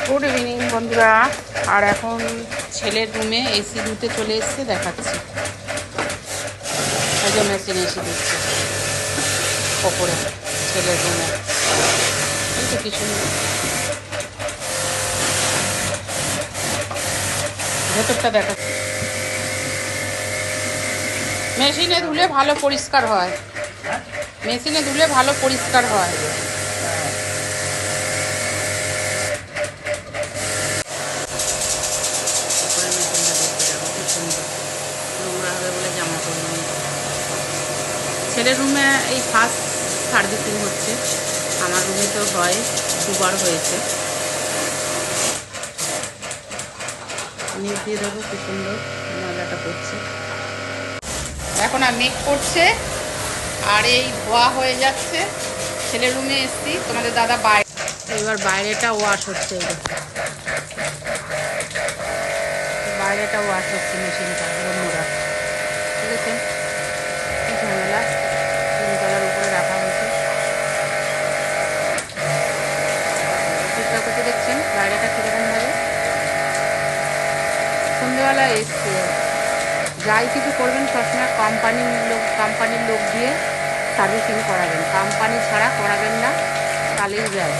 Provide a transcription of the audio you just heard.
Good evening বন্ধুরা। আর এখন ছেলের রুমে এসি দিতে চলে এসছে, দেখাচ্ছি। এই যে মেশিন এসি দিচ্ছে ওপরে ছেলের রুমে, এই তো কিছু ভেতরটা দেখাচ্ছি। মেশিনে ধুলে ভালো পরিষ্কার হয়, মেশিনে ধুলে ভালো পরিষ্কার হয়। নোংরা হবে বলে জামা পরিনি। ছেলের রুমে এই ফার্স্ট সার্ভিসিং হচ্ছে, আমার রুমে তো হয়, দুবার হয়েছে। নিচ দিয়ে দেবো, কি সুন্দর ময়লাটা করছে। এখন আর মেক করছে, আর এই ধোয়া হয়ে যাচ্ছে। ছেলের রুমে এসছি, তোমাদের দাদা বাইরে, এবার বাইরেটা ওয়াশ হচ্ছে। বাইরেটা ওয়াশ হচ্ছে মেশিনটা, বন্ধুরা ঠিক আছে। ঝামেলা তিনতলার উপরে রাখা হয়েছে। চিত্রা করতে দেখছেন বাইরেটা কীরকম ভাবে। সন্ধ্যেবেলা এসছে, যাই কিছু করবেন সবসময় কোম্পানির লোক দিয়ে সার্ভিসিং করাবেন, কোম্পানি ছাড়া করাবেন না, তাহলেই যায়।